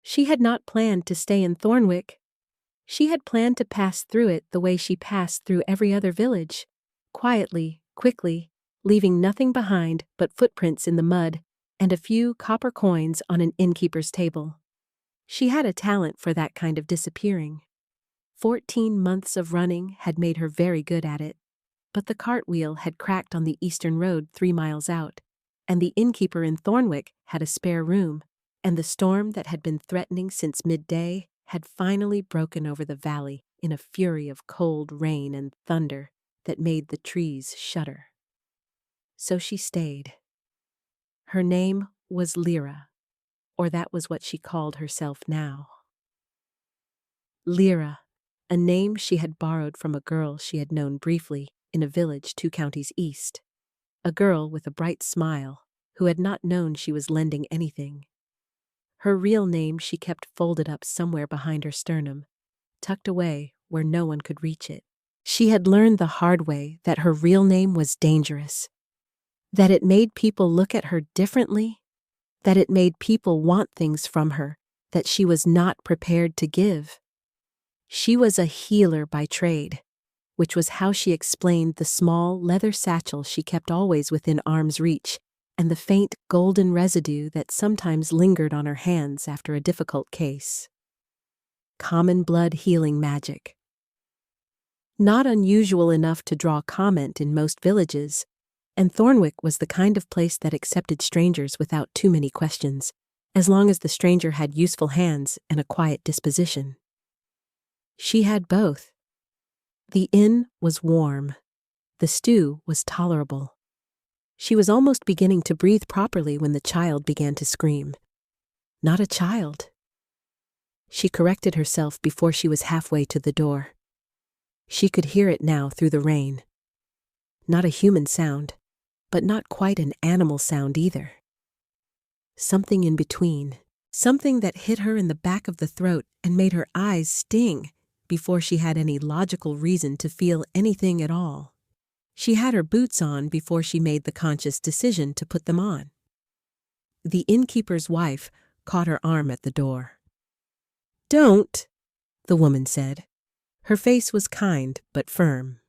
She had not planned to stay in Thornwick. She had planned to pass through it the way she passed through every other village, quietly, quickly, leaving nothing behind but footprints in the mud and a few copper coins on an innkeeper's table. She had a talent for that kind of disappearing. 14 months of running had made her very good at it, but the cartwheel had cracked on the eastern road 3 miles out, and the innkeeper in Thornwick had a spare room, and the storm that had been threatening since midday had finally broken over the valley in a fury of cold rain and thunder that made the trees shudder. So she stayed. Her name was Lyra, or that was what she called herself now. Lyra, a name she had borrowed from a girl she had known briefly in a village 2 counties east. A girl with a bright smile who had not known she was lending anything. Her real name she kept folded up somewhere behind her sternum, tucked away where no one could reach it. She had learned the hard way that her real name was dangerous, that it made people look at her differently, that it made people want things from her that she was not prepared to give. She was a healer by trade, which was how she explained the small leather satchel she kept always within arm's reach and the faint golden residue that sometimes lingered on her hands after a difficult case. Common blood healing magic. Not unusual enough to draw comment in most villages, and Thornwick was the kind of place that accepted strangers without too many questions, as long as the stranger had useful hands and a quiet disposition. She had both. The inn was warm. The stew was tolerable. She was almost beginning to breathe properly when the child began to scream. Not a child. She corrected herself before she was halfway to the door. She could hear it now through the rain. Not a human sound, but not quite an animal sound either. Something in between, something that hit her in the back of the throat and made her eyes sting before she had any logical reason to feel anything at all. She had her boots on before she made the conscious decision to put them on. The innkeeper's wife caught her arm at the door. "Don't," the woman said. Her face was kind but firm.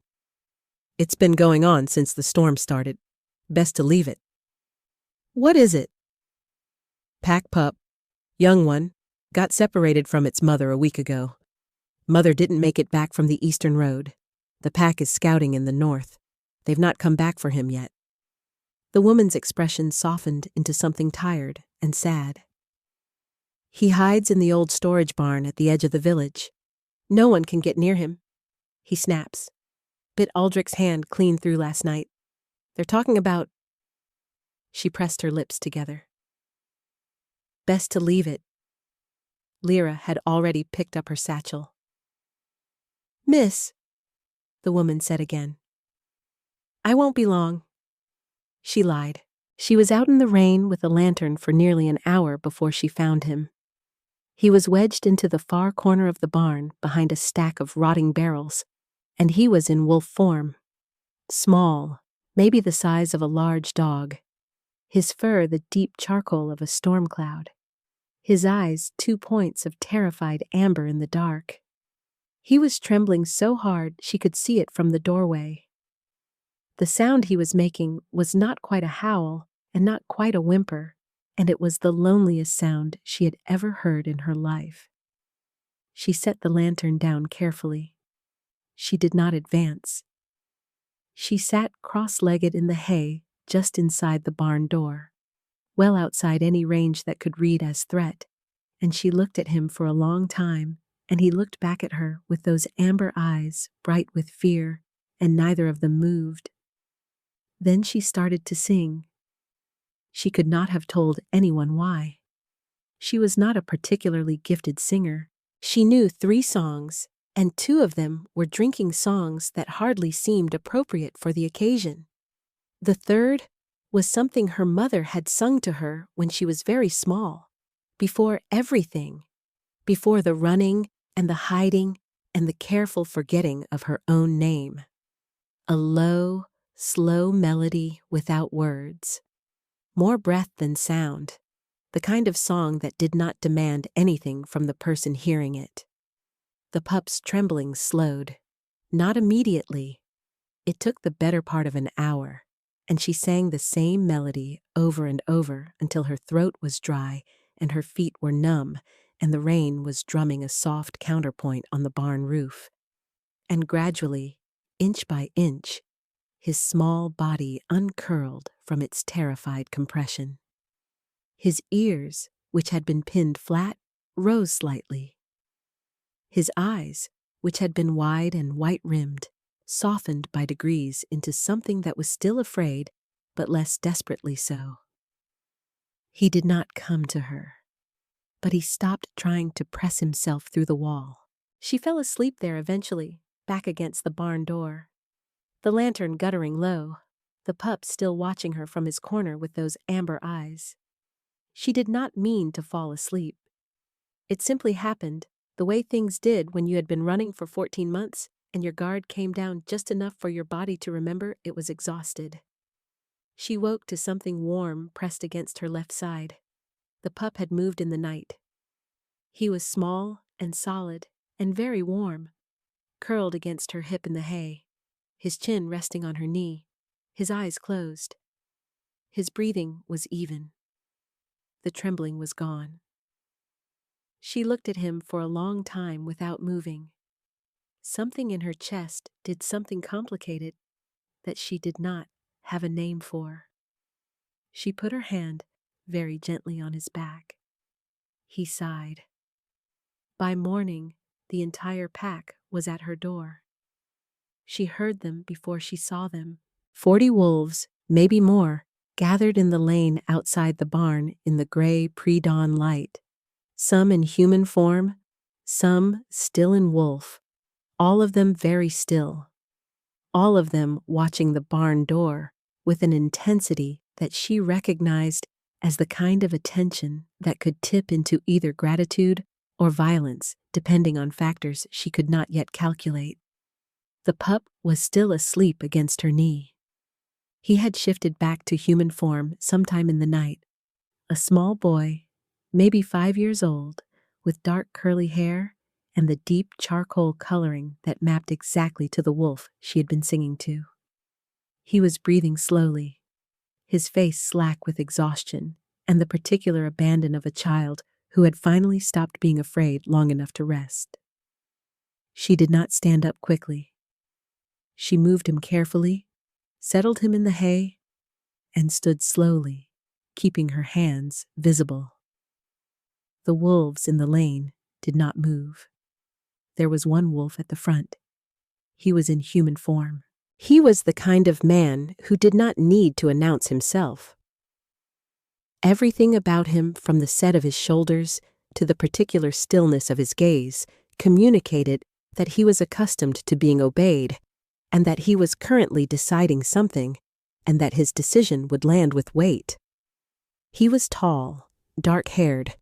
"It's been going on since the storm started. Best to leave it." "What is it?" "Pack pup. Young one. Got separated from its mother a week ago. Mother didn't make it back from the eastern road. The pack is scouting in the north. They've not come back for him yet." The woman's expression softened into something tired and sad. "He hides in the old storage barn at the edge of the village. No one can get near him. He snaps. Bit Aldrich's hand clean through last night. They're talking about—" She pressed her lips together. Best to leave it. Lyra had already picked up her satchel. "Miss," the woman said again, "I won't be long." She lied. She was out in the rain with a lantern for nearly an hour before she found him. He was wedged into the far corner of the barn behind a stack of rotting barrels, and he was in wolf form. Small, maybe the size of a large dog. His fur the deep charcoal of a storm cloud. His eyes 2 points of terrified amber in the dark. He was trembling so hard she could see it from the doorway. The sound he was making was not quite a howl and not quite a whimper, and it was the loneliest sound she had ever heard in her life. She set the lantern down carefully. She did not advance. She sat cross-legged in the hay just inside the barn door, well outside any range that could read as threat, and she looked at him for a long time, and he looked back at her with those amber eyes bright with fear, and neither of them moved. Then she started to sing. She could not have told anyone why. She was not a particularly gifted singer. She knew 3 songs, and 2 of them were drinking songs that hardly seemed appropriate for the occasion. The third was something her mother had sung to her when she was very small, before everything, before the running and the hiding and the careful forgetting of her own name. A low, slow melody without words. More breath than sound, the kind of song that did not demand anything from the person hearing it. The pup's trembling slowed. Not immediately. It took the better part of an hour, and she sang the same melody over and over until her throat was dry and her feet were numb, and the rain was drumming a soft counterpoint on the barn roof. And gradually, inch by inch, his small body uncurled from its terrified compression. His ears, which had been pinned flat, rose slightly. His eyes, which had been wide and white-rimmed, softened by degrees into something that was still afraid, but less desperately so. He did not come to her, but he stopped trying to press himself through the wall. She fell asleep there eventually, back against the barn door, the lantern guttering low, the pup still watching her from his corner with those amber eyes. She did not mean to fall asleep. It simply happened, the way things did when you had been running for 14 months and your guard came down just enough for your body to remember it was exhausted. She woke to something warm pressed against her left side. The pup had moved in the night. He was small and solid and very warm, curled against her hip in the hay, his chin resting on her knee, his eyes closed. His breathing was even. The trembling was gone. She looked at him for a long time without moving. Something in her chest did something complicated that she did not have a name for. She put her hand very gently on his back. He sighed. By morning, the entire pack was at her door. She heard them before she saw them. 40 wolves, maybe more, gathered in the lane outside the barn in the gray pre-dawn light. Some in human form, some still in wolf, all of them very still. All of them watching the barn door with an intensity that she recognized as the kind of attention that could tip into either gratitude or violence, depending on factors she could not yet calculate. The pup was still asleep against her knee. He had shifted back to human form sometime in the night. A small boy, maybe 5 years old, with dark curly hair and the deep charcoal coloring that mapped exactly to the wolf she had been singing to. He was breathing slowly, his face slack with exhaustion and the particular abandon of a child who had finally stopped being afraid long enough to rest. She did not stand up quickly. She moved him carefully, settled him in the hay, and stood slowly, keeping her hands visible. The wolves in the lane did not move. There was one wolf at the front. He was in human form. He was the kind of man who did not need to announce himself. Everything about him, from the set of his shoulders to the particular stillness of his gaze, communicated that he was accustomed to being obeyed, and that he was currently deciding something, and that his decision would land with weight. He was tall, dark-haired,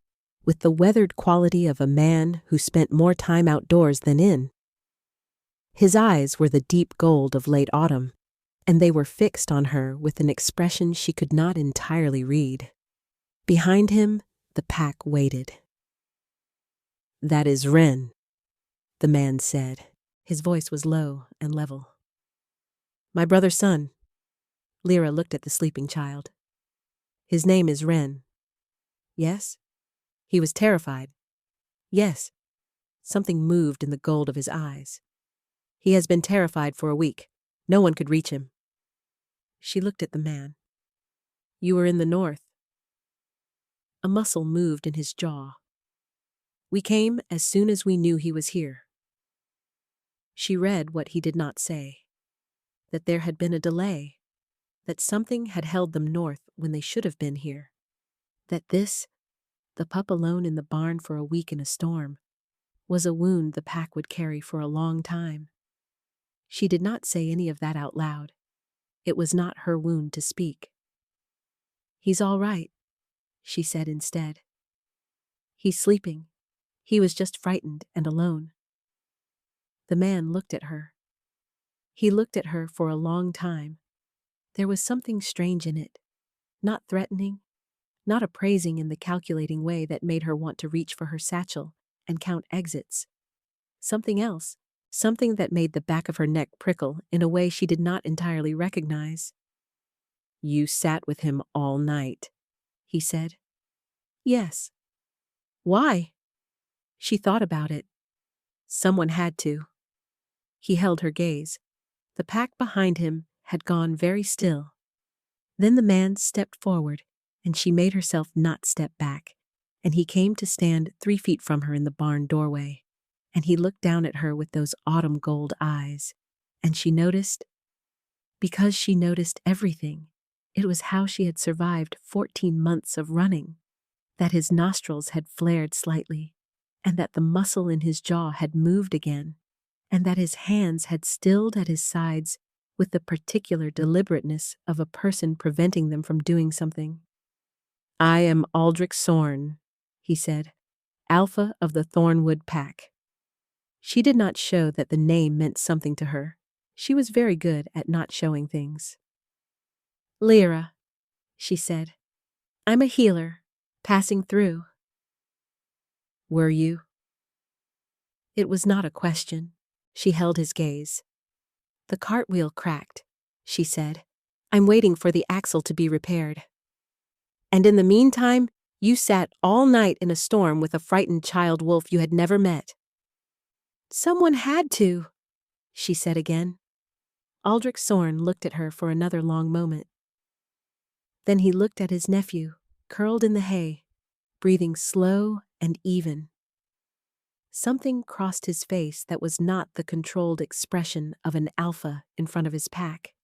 with the weathered quality of a man who spent more time outdoors than in. His eyes were the deep gold of late autumn, and they were fixed on her with an expression she could not entirely read. Behind him, the pack waited. "That is Wren," the man said. His voice was low and level. "My brother's son." Lyra looked at the sleeping child. "His name is Wren." "Yes?" He was terrified. "Yes." Something moved in the gold of his eyes. "He has been terrified for a week. No one could reach him." She looked at the man. "You were in the north." A muscle moved in his jaw. "We came as soon as we knew he was here." She read what he did not say. That there had been a delay. That something had held them north when they should have been here. That this, the pup alone in the barn for a week in a storm, was a wound the pack would carry for a long time. She did not say any of that out loud. It was not her wound to speak. "He's all right," she said instead. "He's sleeping. He was just frightened and alone." The man looked at her. He looked at her for a long time. There was something strange in it, not threatening, not appraising in the calculating way that made her want to reach for her satchel and count exits. Something else, something that made the back of her neck prickle in a way she did not entirely recognize. "You sat with him all night," he said. "Yes." "Why?" She thought about it. Someone had to. He held her gaze. The pack behind him had gone very still. Then the man stepped forward, and she made herself not step back, and he came to stand 3 feet from her in the barn doorway, and he looked down at her with those autumn gold eyes, and she noticed, because she noticed everything, it was how she had survived 14 months of running, that his nostrils had flared slightly, and that the muscle in his jaw had moved again, and that his hands had stilled at his sides with the particular deliberateness of a person preventing them from doing something. "I am Aldrich Sorn," he said, "Alpha of the Thornwood Pack." She did not show that the name meant something to her. She was very good at not showing things. "Lyra," she said. "I'm a healer, passing through." "Were you?" It was not a question. She held his gaze. "The cartwheel cracked," she said. "I'm waiting for the axle to be repaired." "And in the meantime, you sat all night in a storm with a frightened child wolf you had never met." "Someone had to," she said again. Aldrich Sorn looked at her for another long moment. Then he looked at his nephew, curled in the hay, breathing slow and even. Something crossed his face that was not the controlled expression of an alpha in front of his pack.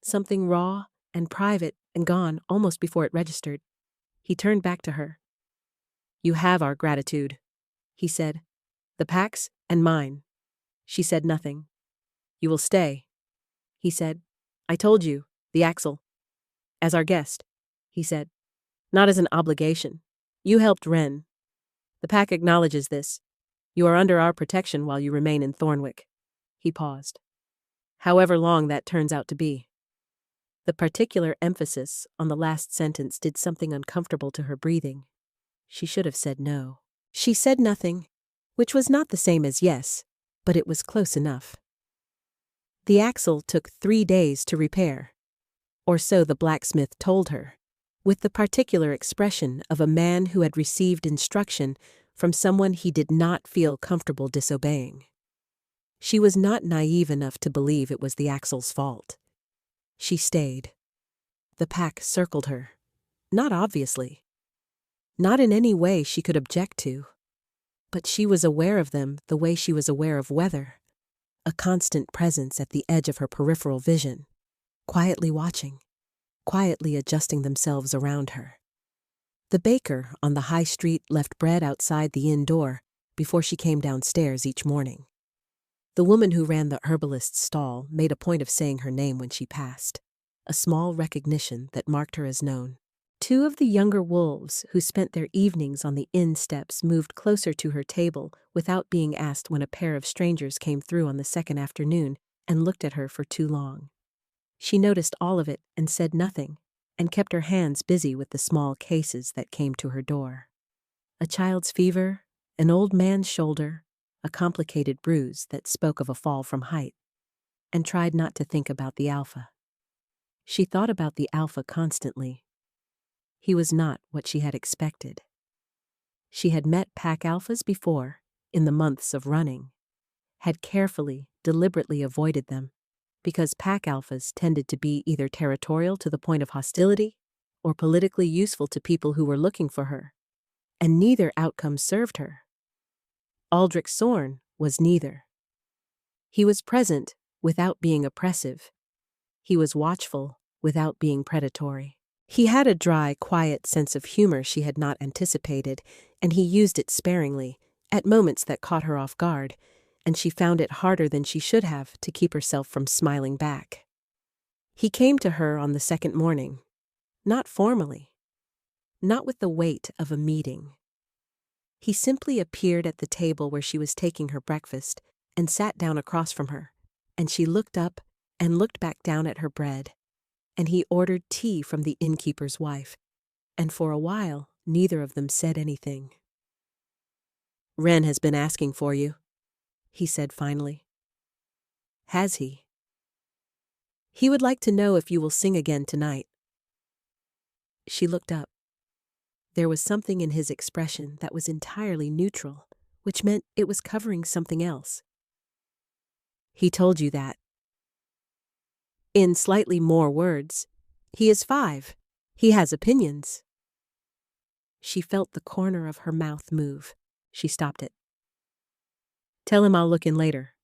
Something raw and private and gone almost before it registered. He turned back to her. "You have our gratitude," he said. "The pack's and mine." She said nothing. "You will stay," he said. "I told you, the axle." "As our guest," he said. "Not as an obligation. You helped Wren. The pack acknowledges this. You are under our protection while you remain in Thornwick." He paused. "However long that turns out to be." The particular emphasis on the last sentence did something uncomfortable to her breathing. She should have said no. She said nothing, which was not the same as yes, but it was close enough. The axle took 3 days to repair, or so the blacksmith told her, with the particular expression of a man who had received instruction from someone he did not feel comfortable disobeying. She was not naive enough to believe it was the axle's fault. She stayed. The pack circled her. Not obviously. Not in any way she could object to. But she was aware of them the way she was aware of weather. A constant presence at the edge of her peripheral vision, quietly watching, quietly adjusting themselves around her. The baker on the high street left bread outside the inn door before she came downstairs each morning. The woman who ran the herbalist's stall made a point of saying her name when she passed, a small recognition that marked her as known. 2 of the younger wolves who spent their evenings on the inn steps moved closer to her table without being asked when a pair of strangers came through on the second afternoon and looked at her for too long. She noticed all of it and said nothing, and kept her hands busy with the small cases that came to her door. A child's fever, an old man's shoulder, a complicated bruise that spoke of a fall from height, and tried not to think about the alpha. She thought about the alpha constantly. He was not what she had expected. She had met pack alphas before, in the months of running, had carefully, deliberately avoided them, because pack alphas tended to be either territorial to the point of hostility or politically useful to people who were looking for her, and neither outcome served her. Aldrich Sorn was neither. He was present without being oppressive. He was watchful without being predatory. He had a dry, quiet sense of humor she had not anticipated, and he used it sparingly, at moments that caught her off guard, and she found it harder than she should have to keep herself from smiling back. He came to her on the second morning, not formally, not with the weight of a meeting. He simply appeared at the table where she was taking her breakfast and sat down across from her, and she looked up and looked back down at her bread, and he ordered tea from the innkeeper's wife, and for a while, neither of them said anything. "Ren has been asking for you," he said finally. "Has he?" "He would like to know if you will sing again tonight." She looked up. There was something in his expression that was entirely neutral, which meant it was covering something else. "He told you that." In slightly more words, "He is 5. He has opinions." She felt the corner of her mouth move. She stopped it. "Tell him I'll look in later."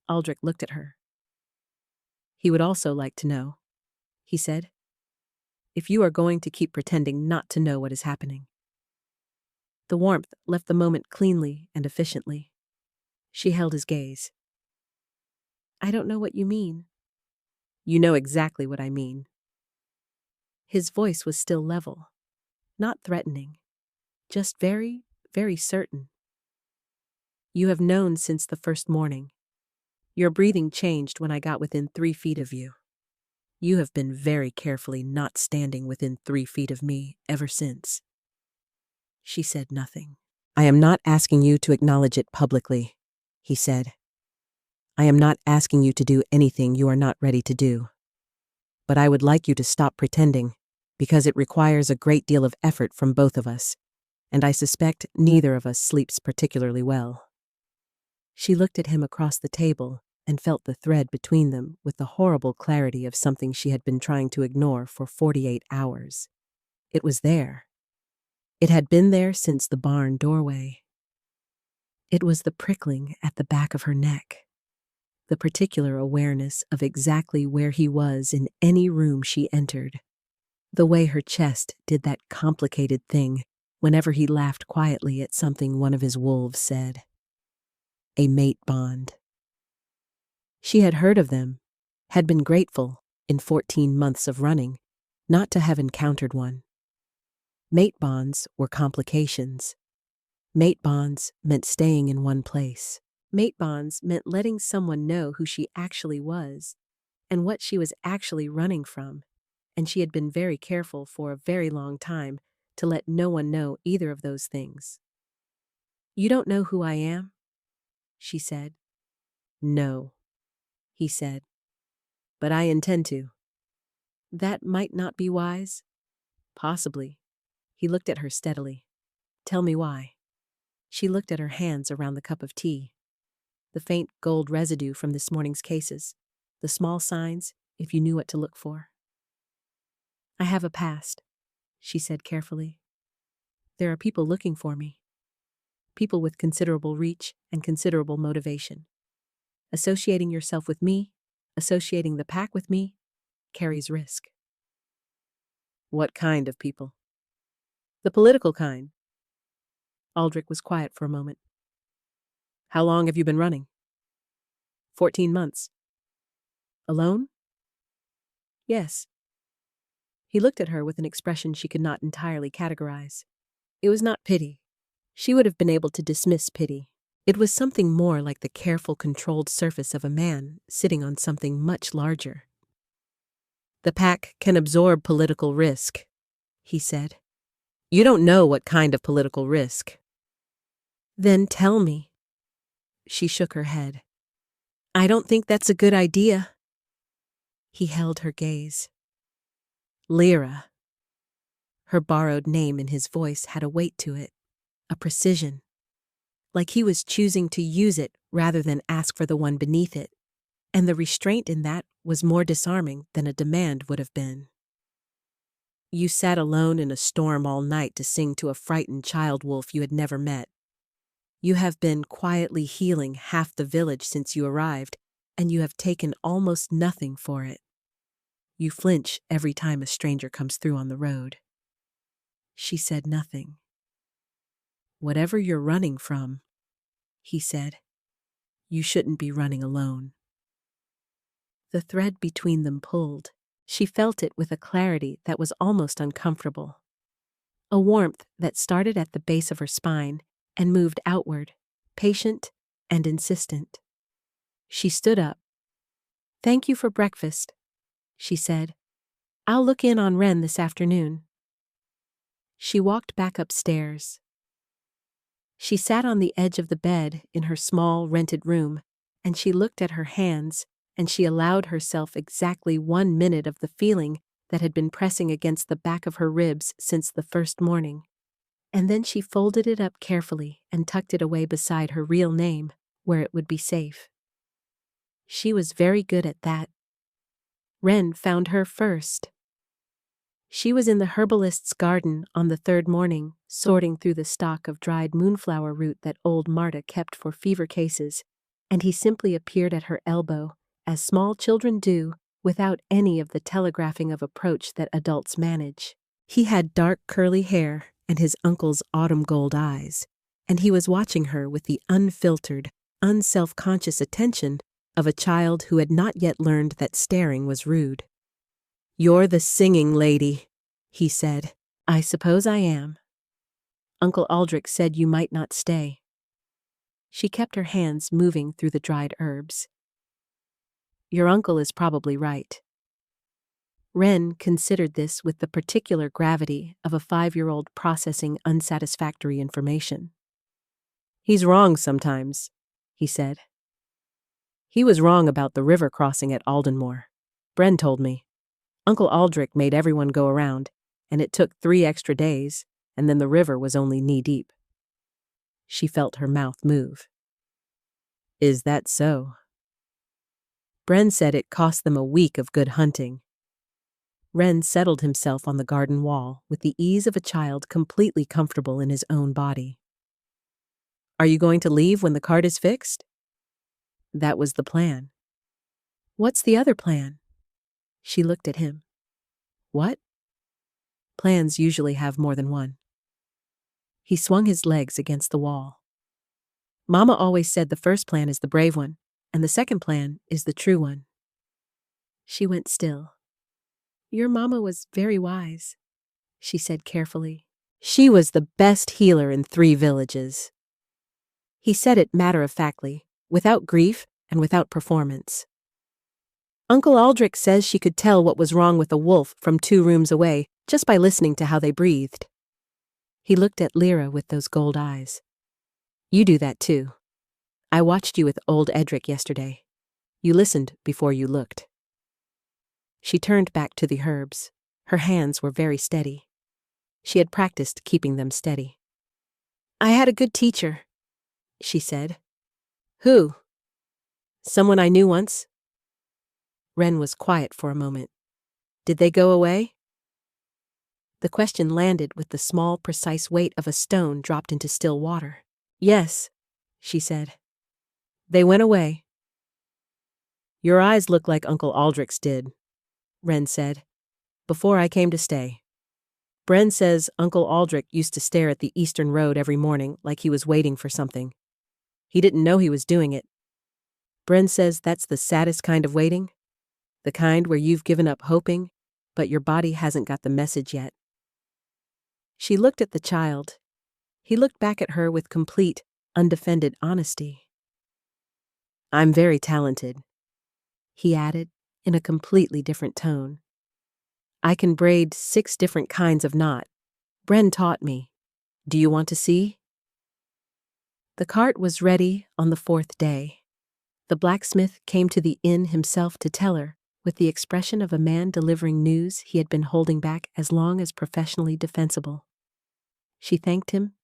Aldrich looked at her. "He would also like to know," he said, "if you are going to keep pretending not to know what is happening." The warmth left the moment cleanly and efficiently. She held his gaze. "I don't know what you mean." "You know exactly what I mean." His voice was still level, not threatening, just very, very certain. "You have known since the first morning. Your breathing changed when I got within 3 feet of you. You have been very carefully not standing within 3 feet of me ever since." She said nothing. "I am not asking you to acknowledge it publicly," he said. "I am not asking you to do anything you are not ready to do. But I would like you to stop pretending, because it requires a great deal of effort from both of us, and I suspect neither of us sleeps particularly well." She looked at him across the table and felt the thread between them with the horrible clarity of something she had been trying to ignore for 48 hours. It was there. It had been there since the barn doorway. It was the prickling at the back of her neck, the particular awareness of exactly where he was in any room she entered, the way her chest did that complicated thing whenever he laughed quietly at something one of his wolves said. A mate bond. She had heard of them, had been grateful, in 14 months of running, not to have encountered one. Mate bonds were complications. Mate bonds meant staying in one place. Mate bonds meant letting someone know who she actually was and what she was actually running from, and she had been very careful for a very long time to let no one know either of those things. "You don't know who I am?" she said. "No," he said, "but I intend to." "That might not be wise?" "Possibly." He looked at her steadily. "Tell me why." She looked at her hands around the cup of tea. The faint gold residue from this morning's cases. The small signs, if you knew what to look for. "I have a past," she said carefully. "There are people looking for me. People with considerable reach and considerable motivation. Associating yourself with me, associating the pack with me, carries risk." "What kind of people?" "The political kind." Aldrich was quiet for a moment. "How long have you been running?" 14 months. "Alone?" "Yes." He looked at her with an expression she could not entirely categorize. It was not pity. She would have been able to dismiss pity. It was something more like the careful, controlled surface of a man sitting on something much larger. "The pack can absorb political risk," he said. "You don't know what kind of political risk." "Then tell me." She shook her head. "I don't think that's a good idea." He held her gaze. "Lyra." Her borrowed name in his voice had a weight to it, a precision, like he was choosing to use it rather than ask for the one beneath it, and the restraint in that was more disarming than a demand would have been. "You sat alone in a storm all night to sing to a frightened child wolf you had never met. You have been quietly healing half the village since you arrived, and you have taken almost nothing for it. You flinch every time a stranger comes through on the road." She said nothing. "Whatever you're running from," he said, "you shouldn't be running alone." The thread between them pulled. She felt it with a clarity that was almost uncomfortable. A warmth that started at the base of her spine and moved outward, patient and insistent. She stood up. "Thank you for breakfast," she said. "I'll look in on Ren this afternoon." She walked back upstairs. She sat on the edge of the bed in her small rented room, and she looked at her hands, and she allowed herself exactly 1 minute of the feeling that had been pressing against the back of her ribs since the first morning. And then she folded it up carefully and tucked it away beside her real name, where it would be safe. She was very good at that. Wren found her first. She was in the herbalist's garden on the third morning, sorting through the stock of dried moonflower root that old Marta kept for fever cases, and he simply appeared at her elbow, as small children do, without any of the telegraphing of approach that adults manage. He had dark curly hair and his uncle's autumn gold eyes, and he was watching her with the unfiltered, unself-conscious attention of a child who had not yet learned that staring was rude. "You're the singing lady," he said. "I suppose I am. Uncle Aldrich said you might not stay." She kept her hands moving through the dried herbs. "Your uncle is probably right." Wren considered this with the particular gravity of a 5-year-old processing unsatisfactory information. "He's wrong sometimes," he said. "He was wrong about the river crossing at Aldenmore. Bren told me. Uncle Aldrich made everyone go around, and it took 3 extra days, and then the river was only knee-deep." She felt her mouth move. "Is that so?" Bren said it cost them a week of good hunting. Wren settled himself on the garden wall with the ease of a child completely comfortable in his own body. "Are you going to leave when the cart is fixed?" "That was the plan." "What's the other plan?" She looked at him. "What?" "Plans usually have more than one." He swung his legs against the wall. "Mama always said the first plan is the brave one, and the second plan is the true one." She went still. "Your mama was very wise," she said carefully. "She was the best healer in 3 villages." He said it matter-of-factly, without grief and without performance. "Uncle Aldrich says she could tell what was wrong with a wolf from 2 rooms away just by listening to how they breathed." He looked at Lyra with those gold eyes. "You do that too. I watched you with old Edric yesterday. You listened before you looked." She turned back to the herbs. Her hands were very steady. She had practiced keeping them steady. "I had a good teacher," she said. "Who?" "Someone I knew once." Wren was quiet for a moment. "Did they go away?" The question landed with the small, precise weight of a stone dropped into still water. "Yes," she said. "They went away." "Your eyes look like Uncle Aldrich's did," Wren said, "before I came to stay. Bren says Uncle Aldrich used to stare at the eastern road every morning like he was waiting for something. He didn't know he was doing it. Bren says that's the saddest kind of waiting, the kind where you've given up hoping, but your body hasn't got the message yet." She looked at the child. He looked back at her with complete, undefended honesty. "I'm very talented," he added in a completely different tone. "I can braid 6 different kinds of knot. Bren taught me. Do you want to see?" The cart was ready on the 4th day. The blacksmith came to the inn himself to tell her, with the expression of a man delivering news he had been holding back as long as professionally defensible. She thanked him,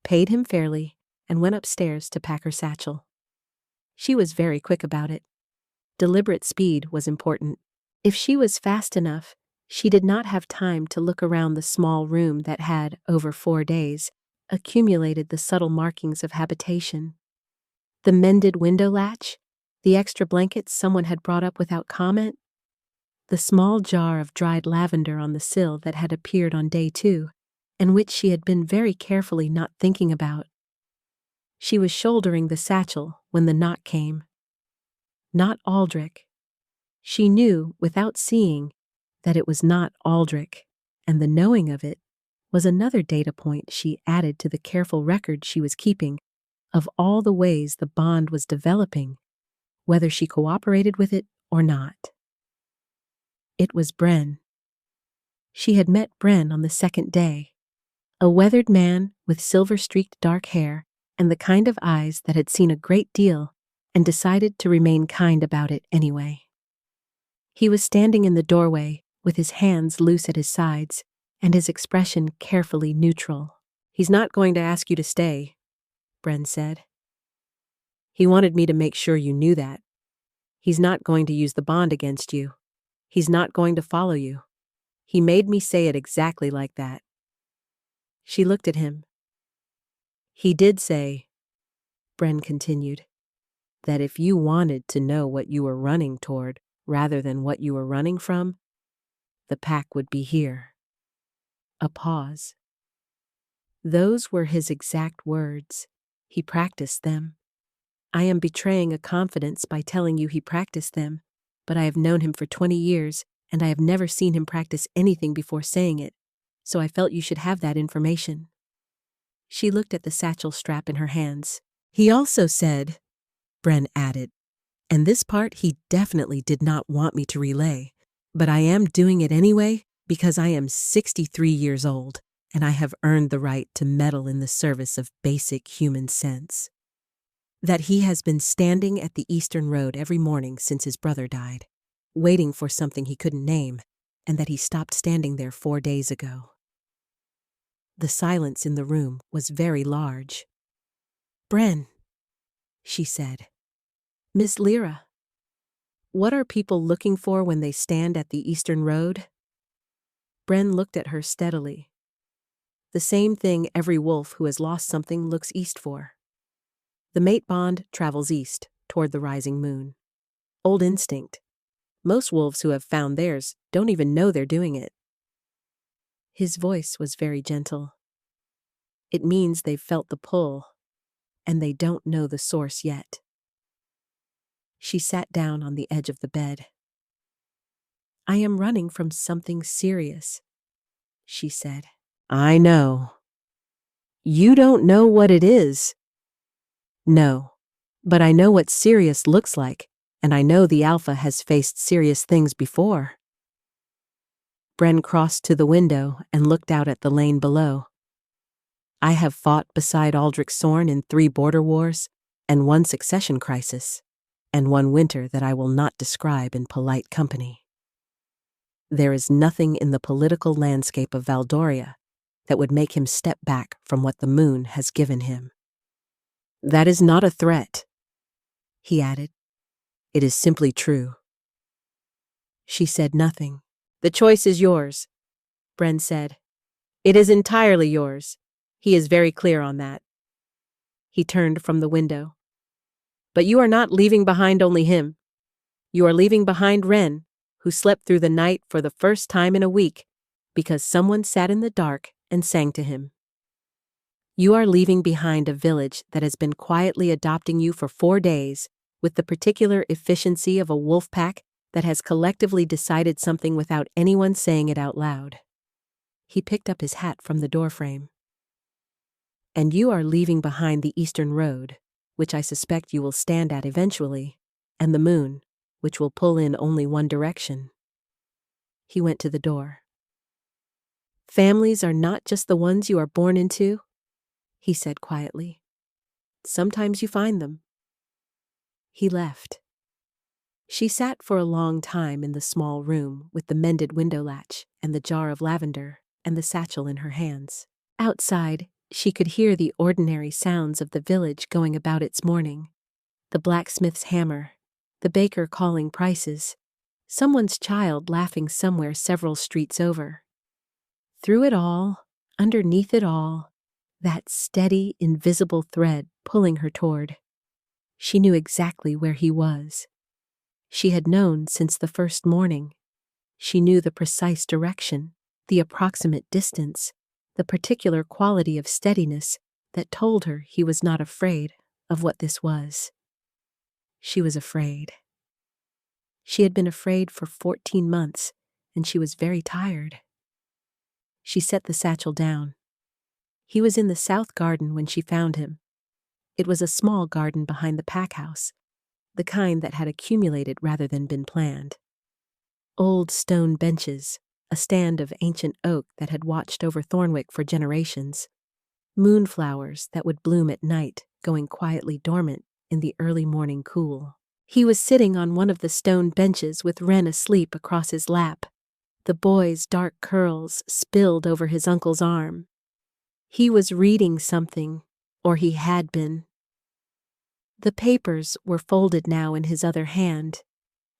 paid him fairly, and went upstairs to pack her satchel. She was very quick about it. Deliberate speed was important. If she was fast enough, she did not have time to look around the small room that had, over 4 days, accumulated the subtle markings of habitation. The mended window latch, the extra blankets someone had brought up without comment, the small jar of dried lavender on the sill that had appeared on day 2, and which she had been very carefully not thinking about. She was shouldering the satchel when the knock came. Not Aldrich. She knew, without seeing, that it was not Aldrich, and the knowing of it was another data point she added to the careful record she was keeping of all the ways the bond was developing, whether she cooperated with it or not. It was Bren. She had met Bren on the 2nd day. A weathered man with silver-streaked dark hair and the kind of eyes that had seen a great deal and decided to remain kind about it anyway. He was standing in the doorway with his hands loose at his sides and his expression carefully neutral. "He's not going to ask you to stay," Bren said. "He wanted me to make sure you knew that. He's not going to use the bond against you. He's not going to follow you. He made me say it exactly like that." She looked at him. "He did say," Bren continued, "that if you wanted to know what you were running toward rather than what you were running from, the pack would be here." A pause. Those were his exact words. He practiced them. I am betraying a confidence by telling you he practiced them, but I have known him for 20 years, and I have never seen him practice anything before saying it, so I felt you should have that information. She looked at the satchel strap in her hands. "He also said," Bren added, "and this part he definitely did not want me to relay, but I am doing it anyway because I am 63 years old, and I have earned the right to meddle in the service of basic human sense. That he has been standing at the Eastern Road every morning since his brother died, waiting for something he couldn't name, and that he stopped standing there 4 days ago." The silence in the room was very large. "Bren," she said. "Miss Lyra, what are people looking for when they stand at the Eastern Road?" Bren looked at her steadily. "The same thing every wolf who has lost something looks east for. The mate bond travels east, toward the rising moon. Old instinct. Most wolves who have found theirs don't even know they're doing it." His voice was very gentle. "It means they've felt the pull, and they don't know the source yet." She sat down on the edge of the bed. "I am running from something serious," she said. "I know. You don't know what it is." "No, but I know what serious looks like, and I know the Alpha has faced serious things before." Bren crossed to the window and looked out at the lane below. "I have fought beside Aldrich Sorn in 3 border wars and 1 succession crisis, and 1 winter that I will not describe in polite company. There is nothing in the political landscape of Valdoria that would make him step back from what the moon has given him. That is not a threat," he added. "It is simply true." She said nothing. "The choice is yours," Bren said. "It is entirely yours. He is very clear on that." He turned from the window. "But you are not leaving behind only him. You are leaving behind Ren, who slept through the night for the first time in a week because someone sat in the dark and sang to him. You are leaving behind a village that has been quietly adopting you for 4 days with the particular efficiency of a wolf pack that has collectively decided something without anyone saying it out loud." He picked up his hat from the doorframe. "And you are leaving behind the Eastern Road, which I suspect you will stand at eventually, and the moon, which will pull in only one direction." He went to the door. "Families are not just the ones you are born into," he said quietly. "Sometimes you find them." He left. She sat for a long time in the small room with the mended window latch and the jar of lavender and the satchel in her hands. Outside, she could hear the ordinary sounds of the village going about its morning. The blacksmith's hammer, the baker calling prices, someone's child laughing somewhere several streets over. Through it all, underneath it all, that steady, invisible thread pulling her toward. She knew exactly where he was. She had known since the first morning. She knew the precise direction, the approximate distance, the particular quality of steadiness that told her he was not afraid of what this was. She was afraid. She had been afraid for 14 months, and she was very tired. She set the satchel down. He was in the south garden when she found him. It was a small garden behind the pack house, the kind that had accumulated rather than been planned. Old stone benches, a stand of ancient oak that had watched over Thornwick for generations. Moonflowers that would bloom at night, going quietly dormant in the early morning cool. He was sitting on one of the stone benches with Wren asleep across his lap, the boy's dark curls spilled over his uncle's arm. He was reading something, or he had been. The papers were folded now in his other hand,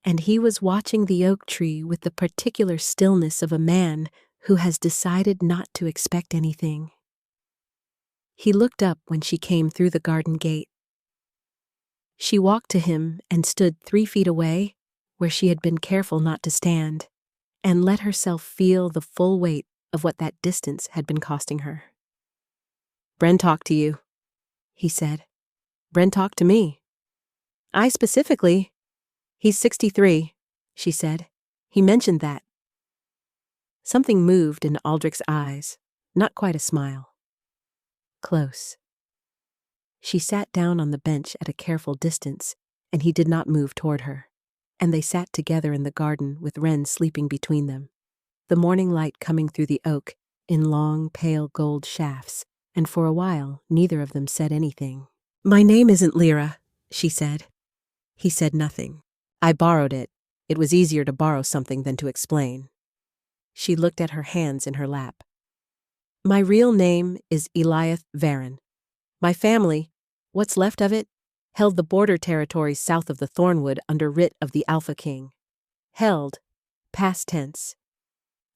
and he was watching the oak tree with the particular stillness of a man who has decided not to expect anything. He looked up when she came through the garden gate. She walked to him and stood 3 feet away, where she had been careful not to stand, and let herself feel the full weight of what that distance had been costing her. "Bren talked to you," he said. "Bren talked to me." "I specifically." "He's 63, she said. "He mentioned that." Something moved in Aldrich's eyes, not quite a smile. Close. She sat down on the bench at a careful distance, and he did not move toward her, and they sat together in the garden with Wren sleeping between them, the morning light coming through the oak in long, pale gold shafts, and for a while neither of them said anything. "My name isn't Lyra," she said. He said nothing. "I borrowed it. It was easier to borrow something than to explain." She looked at her hands in her lap. "My real name is Eliath Varen. My family, what's left of it, held the border territories south of the Thornwood under writ of the Alpha King. Held, past tense.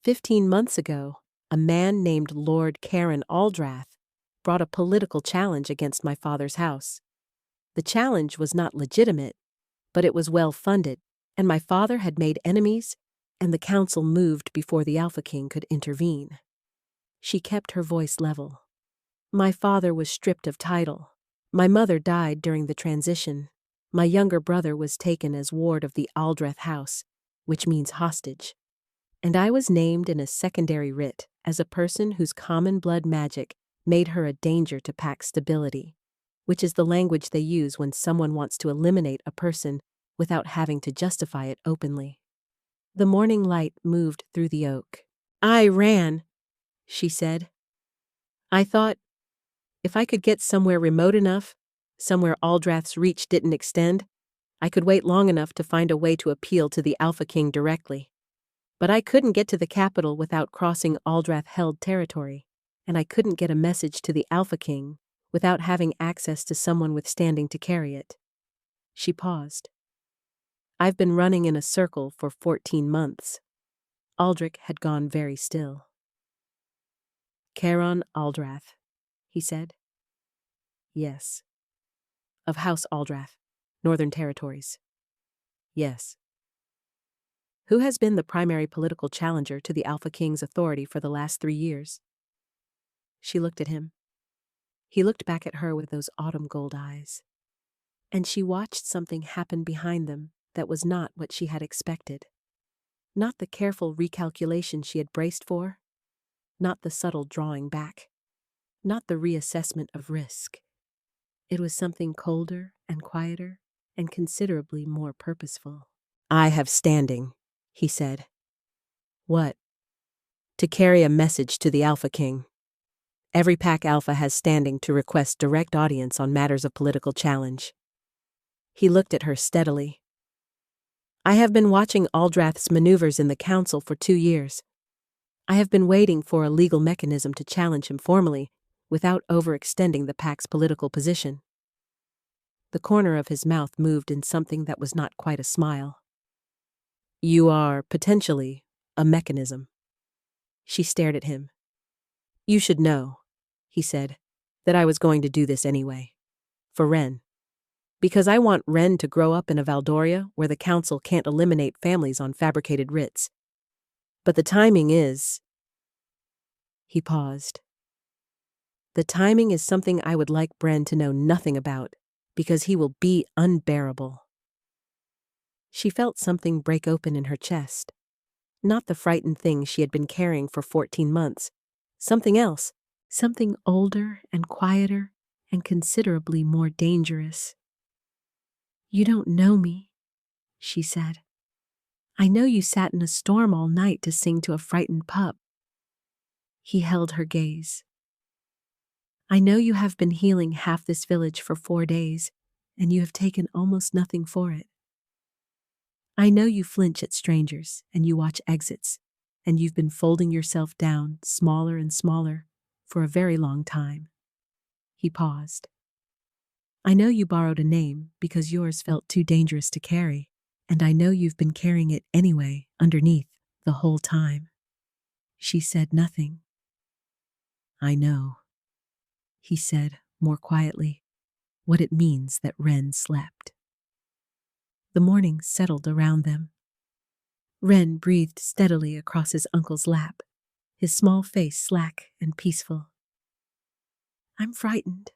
15 months ago, a man named Lord Karen Aldrath brought a political challenge against my father's house. The challenge was not legitimate, but it was well funded, and my father had made enemies, and the council moved before the Alpha King could intervene." She kept her voice level. "My father was stripped of title. My mother died during the transition. My younger brother was taken as ward of the Aldrath house, which means hostage. And I was named in a secondary writ as a person whose common blood magic made her a danger to pack stability, which is the language they use when someone wants to eliminate a person without having to justify it openly." The morning light moved through the oak. "I ran," she said. "I thought, if I could get somewhere remote enough, somewhere Aldrath's reach didn't extend, I could wait long enough to find a way to appeal to the Alpha King directly. But I couldn't get to the capital without crossing Aldrath-held territory, and I couldn't get a message to the Alpha King without having access to someone with standing to carry it." She paused. "I've been running in a circle for 14 months. Aldrich had gone very still. "Caron Aldrath," he said. "Yes." "Of House Aldrath, Northern Territories." "Yes." "Who has been the primary political challenger to the Alpha King's authority for the last 3 years?" She looked at him. He looked back at her with those autumn gold eyes. And she watched something happen behind them that was not what she had expected. Not the careful recalculation she had braced for. Not the subtle drawing back. Not the reassessment of risk. It was something colder and quieter and considerably more purposeful. "I have standing," he said. "What?" "To carry a message to the Alpha King. Every Pack Alpha has standing to request direct audience on matters of political challenge." He looked at her steadily. "I have been watching Aldrath's maneuvers in the council for 2 years. I have been waiting for a legal mechanism to challenge him formally without overextending the Pack's political position." The corner of his mouth moved in something that was not quite a smile. "You are, potentially, a mechanism." She stared at him. "You should know," he said, "that I was going to do this anyway. For Wren. Because I want Wren to grow up in a Valdoria where the council can't eliminate families on fabricated writs. But the timing is..." He paused. "The timing is something I would like Bren to know nothing about, because he will be unbearable." She felt something break open in her chest. Not the frightened thing she had been carrying for 14 months. Something else. Something older and quieter and considerably more dangerous. "You don't know me," she said. I know you sat in a storm all night to sing to a frightened pup. He held her gaze. I know you have been healing half this village for 4 days, and you have taken almost nothing for it. I know you flinch at strangers, and you watch exits, and you've been folding yourself down smaller and smaller for a very long time. He paused. I know you borrowed a name because yours felt too dangerous to carry, and I know you've been carrying it anyway underneath the whole time. She said nothing. I know, he said more quietly, what it means that Wren slept. The morning settled around them. Wren breathed steadily across his uncle's lap, his small face slack and peaceful. I'm frightened,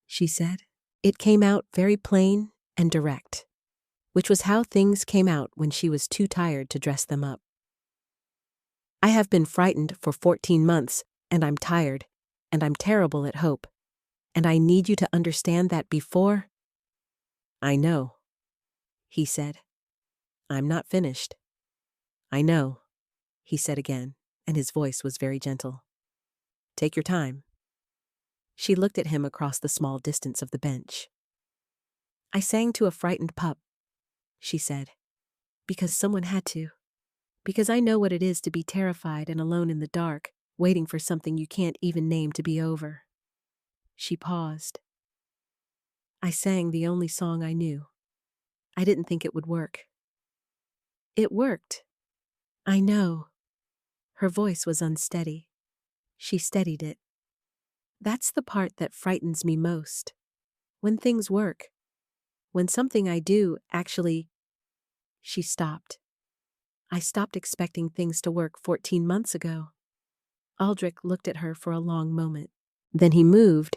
she said. It came out very plain and direct, which was how things came out when she was too tired to dress them up. I have been frightened for 14 months, and I'm tired, and I'm terrible at hope, and I need you to understand that before— I know, he said. I'm not finished. I know, he said again, and his voice was very gentle. Take your time. She looked at him across the small distance of the bench. I sang to a frightened pup, she said, because someone had to. Because I know what it is to be terrified and alone in the dark, waiting for something you can't even name to be over. She paused. I sang the only song I knew. I didn't think it would work. It worked. I know. Her voice was unsteady. She steadied it. That's the part that frightens me most. When things work. When something I do actually— She stopped. I stopped expecting things to work 14 months ago. Aldrich looked at her for a long moment. Then he moved,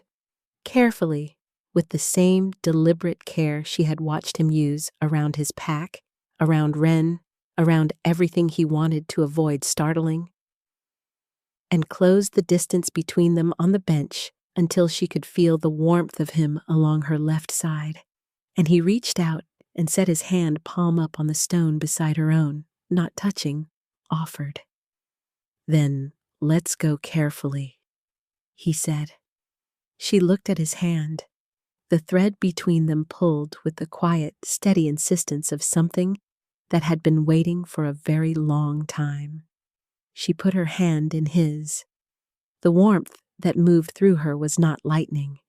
carefully, with the same deliberate care she had watched him use around his pack, around Wren, around everything he wanted to avoid startling, and closed the distance between them on the bench until she could feel the warmth of him along her left side. And he reached out and set his hand palm up on the stone beside her own, not touching, offered. Then, let's go carefully, he said. She looked at his hand. The thread between them pulled with the quiet, steady insistence of something that had been waiting for a very long time. She put her hand in his. The warmth that moved through her was not lightning.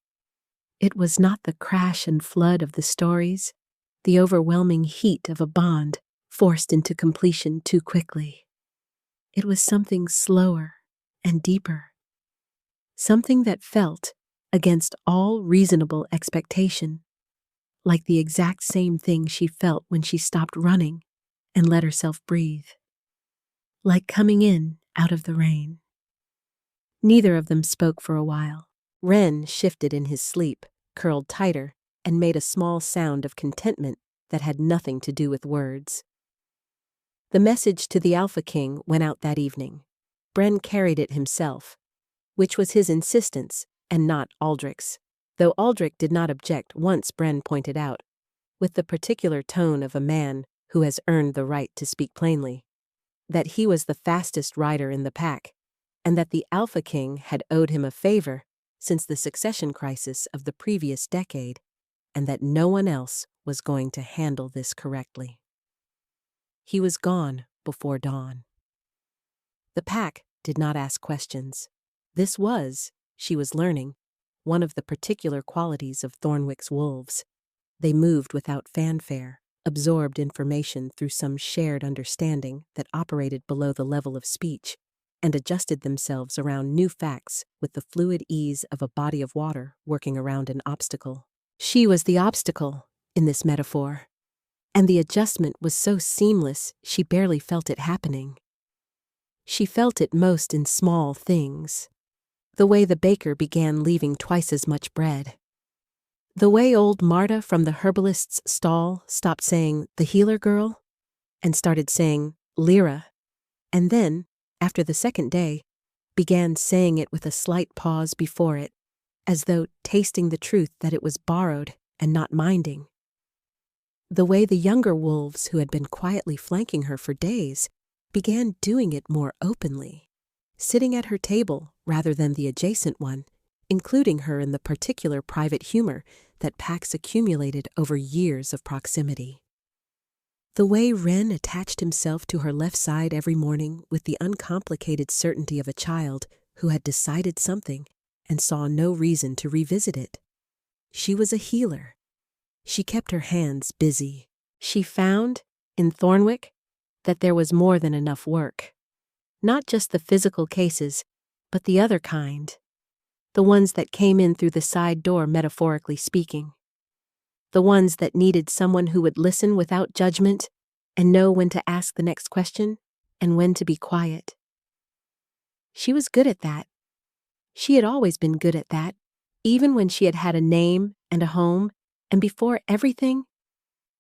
It was not the crash and flood of the stories, the overwhelming heat of a bond forced into completion too quickly. It was something slower and deeper. Something that felt, against all reasonable expectation, like the exact same thing she felt when she stopped running and let herself breathe. Like coming in out of the rain. Neither of them spoke for a while. Wren shifted in his sleep, curled tighter, and made a small sound of contentment that had nothing to do with words. The message to the Alpha King went out that evening. Bren carried it himself, which was his insistence and not Aldrich's, though Aldrich did not object once Bren pointed out, with the particular tone of a man who has earned the right to speak plainly, that he was the fastest rider in the pack, and that the Alpha King had owed him a favor since the succession crisis of the previous decade, and that no one else was going to handle this correctly. He was gone before dawn. The pack did not ask questions. This was, she was learning, one of the particular qualities of Thornwick's wolves. They moved without fanfare, absorbed information through some shared understanding that operated below the level of speech, and adjusted themselves around new facts with the fluid ease of a body of water working around an obstacle. She was the obstacle in this metaphor, and the adjustment was so seamless she barely felt it happening. She felt it most in small things. The way the baker began leaving twice as much bread. The way old Marta from the herbalist's stall stopped saying, "the healer girl," and started saying, "Lyra," and then, after the second day, began saying it with a slight pause before it, as though tasting the truth that it was borrowed and not minding. The way the younger wolves who had been quietly flanking her for days began doing it more openly, sitting at her table rather than the adjacent one, including her in the particular private humor that Pax accumulated over years of proximity. The way Ren attached himself to her left side every morning with the uncomplicated certainty of a child who had decided something and saw no reason to revisit it. She was a healer. She kept her hands busy. She found, in Thornwick, that there was more than enough work. Not just the physical cases, but the other kind. The ones that came in through the side door, metaphorically speaking. The ones that needed someone who would listen without judgment and know when to ask the next question and when to be quiet. She was good at that. She had always been good at that, even when she had had a name and a home, and before everything,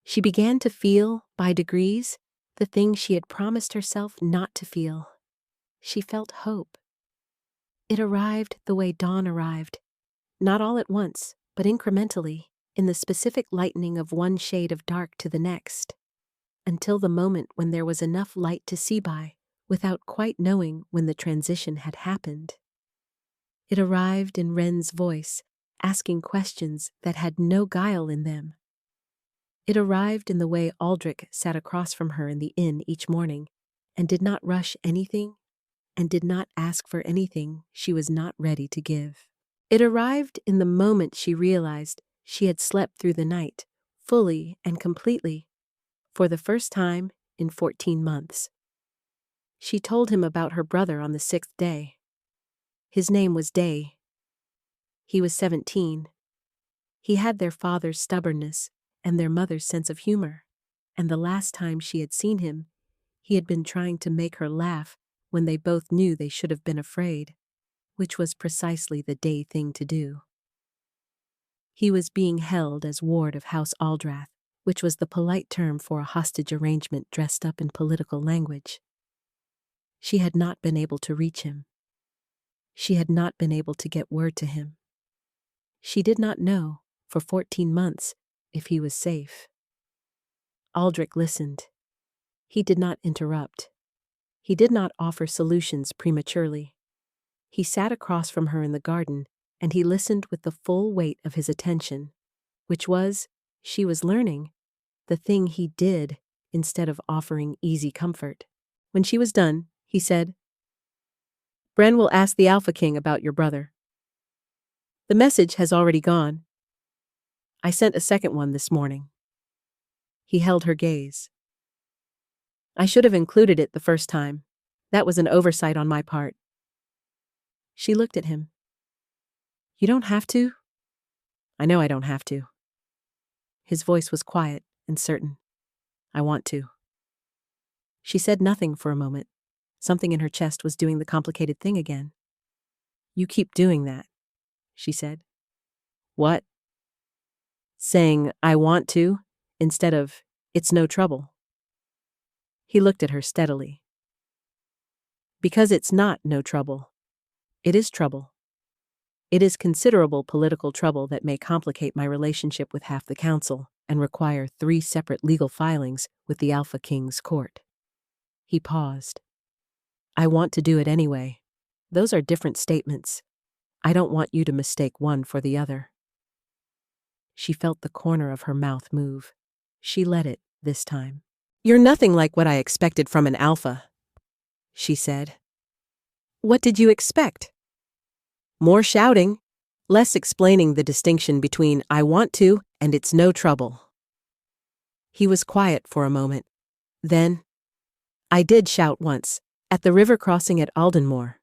she began to feel, by degrees, the thing she had promised herself not to feel. She felt hope. It arrived the way dawn arrived, not all at once, but incrementally, in the specific lightening of one shade of dark to the next, until the moment when there was enough light to see by, without quite knowing when the transition had happened. It arrived in Ren's voice, asking questions that had no guile in them. It arrived in the way Aldrich sat across from her in the inn each morning, and did not rush anything, and did not ask for anything she was not ready to give. It arrived in the moment she realized she had slept through the night, fully and completely, for the first time in 14 months. She told him about her brother on the 6th day. His name was Day. He was 17. He had their father's stubbornness and their mother's sense of humor, and the last time she had seen him, he had been trying to make her laugh when they both knew they should have been afraid, which was precisely the Day thing to do. He was being held as ward of House Aldrath, which was the polite term for a hostage arrangement dressed up in political language. She had not been able to reach him. She had not been able to get word to him. She did not know, for 14 months, if he was safe. Aldrich listened. He did not interrupt. He did not offer solutions prematurely. He sat across from her in the garden, and he listened with the full weight of his attention, which was, she was learning, the thing he did instead of offering easy comfort. When she was done, he said, "Bren will ask the Alpha King about your brother. The message has already gone. I sent a second one this morning." He held her gaze. "I should have included it the first time. That was an oversight on my part." She looked at him. "You don't have to?" "I know I don't have to." His voice was quiet and certain. "I want to." She said nothing for a moment. Something in her chest was doing the complicated thing again. "You keep doing that," she said. "What?" "Saying, 'I want to,' instead of, 'It's no trouble.'" He looked at her steadily. "Because it's not no trouble. It is trouble. It is considerable political trouble that may complicate my relationship with half the council and require 3 separate legal filings with the Alpha King's court." He paused. "I want to do it anyway. Those are different statements. I don't want you to mistake one for the other." She felt the corner of her mouth move. She let it this time. "You're nothing like what I expected from an Alpha," she said. "What did you expect? More shouting, less explaining the distinction between 'I want to' and 'it's no trouble.'" He was quiet for a moment. Then, "I did shout once, at the river crossing at Aldenmore.